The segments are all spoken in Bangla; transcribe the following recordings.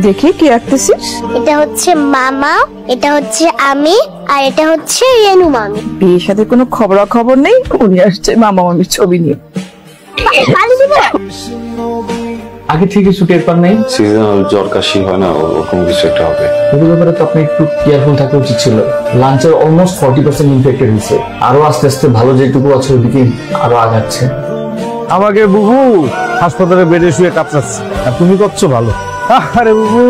দেখি কি আঁকতেছিস? এটা হচ্ছে মামা, এটা হচ্ছে আমি, আর এটা হচ্ছে রেনু মামি। বিয়ের সাথে কোনো খবর নেই, উনি আসছে মামা মামির ছবি নিয়ে। আগে থেকে টের পান নাই? সিজনাল জ্বর কাশি হয় না, ওরকম কিছু একটা হবে। এই ব্যাপারে তো আপনি একটু কেয়ারফুল থাকা উচিত ছিল। লাঞ্চের অলমোস্ট 40% ইনফেক্টেড হয়েছে, আরো আস্তে আস্তে ভালো যেটুকু আছে ওইদিকে আরো আগাচ্ছে। আমাকে বুবু হাসপাতালে বেডে শুয়ে কাঁপছে, আর তুমি করছো ভালো। আরে বুবু,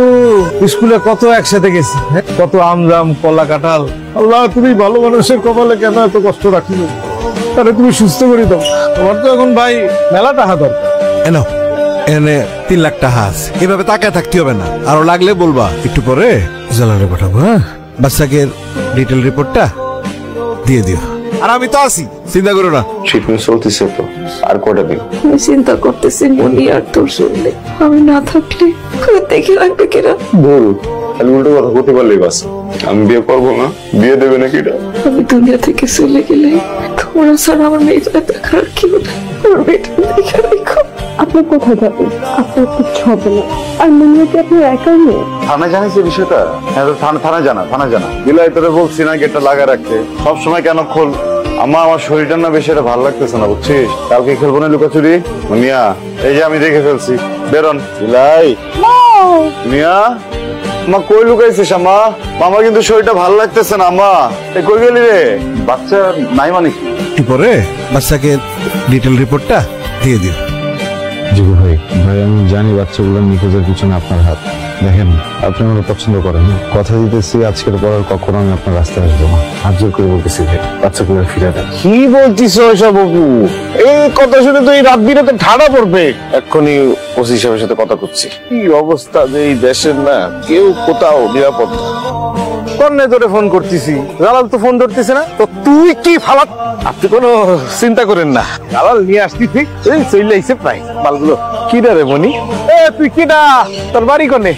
স্কুলে কত একসাথে গেছি, কত আমজাম কলা কাঁঠাল। আল্লাহ, তুমি ভালো মানুষের কপালে কেন এত কষ্ট রাখিল? আরে তুমি সুস্থ করে দাও, তোমার তো এখন ভাই মেলা টাকা দরকার। এনো এনে 3 লাখ টাকা আছে, এভাবে তাকায় থাকতে হবে না, আরো লাগলে বলবা, একটু পরে জালালে পাঠাবো। হ্যাঁ, বাচ্চাকে ডিটেল রিপোর্টটা দিয়ে দিও, আর আমি তো আছি, চিন্তা করো না। ট্রিটমেন্ট চলতেছে তো, আর কয়টা দিন? আমি চিন্তা করতেছি মনি আর তোর শুনলে, আমি না থাকলে দেখে রাখবে কিনা। ভুল, আমি উল্টো কথা করতে পারলেই বাস। আমি বিয়ে করবো না, বিয়ে দেবে নাকি এটা? আমি দুনিয়া থেকে চলে গেলে তোমরা ছাড়া আমার মেয়েটা দেখার কেউ না, আমার মেয়েটা দেখে রেখো। আপনি কোথায় যাবেন? আপনার কিচ্ছু হবে না। আর মনে কি আপনার একাই মেয়ে? থানায় জানিস এই বিষয়টা? হ্যাঁ, থানায় জানা দিলাই, তোরে বলছি না গেটটা লাগা রাখতে, সবসময় কেন খোল? আমার শরীরটা না বেশি এটা ভালো লাগতেছে না, বুঝছিস? কালকে খেলবো না লুকাচুরি। মিয়া, এই যে আমি দেখে ফেলছি, বেরোন। দিলাই, মিয়া, মা কই লুকাইছিস? মামা কিন্তু শরীরটা ভালো লাগতেছে না। মা, কই গেলি রে? বাচ্চা নাই মানে কি? একটু পরে বাচ্চাকে ডিটেল রিপোর্টটা দিয়ে দিও। জিগু ভাই, আমি জানি বাচ্চাগুলোর নিখোঁজের পিছনে আপনার হাত। দেখেন, আপনি আমার পছন্দ করেন, কথা দিতেছি আজকের পর আর কখনো আমি আপনার রাস্তায় আসবো না। হাত জোর করে বলতেছি ভাই, বাচ্চাগুলো ফিরে দেন। কি বলছিস ওইসব বাবু? এই কথা শুনে তো এই রাত বিরাতে ঠাড়া পড়বে। এক্ষুনি ওসি সাহেবের সাথে কথা করছি। কি অবস্থা যে এই দেশের, না কেউ কোথাও নিরাপদ না। কন্যা তোরে ফোন করতেছি, জালাল তো ফোন ধরতেছে না। তো তুই কি ফালাত? আপনি কোনো চিন্তা করেন না, জালাল নিয়ে আসতেছি। এই চলে আইছে প্রায় মালগুলো। কি রে মনি? তুই কিডা? তোর বাড়ি কোনে?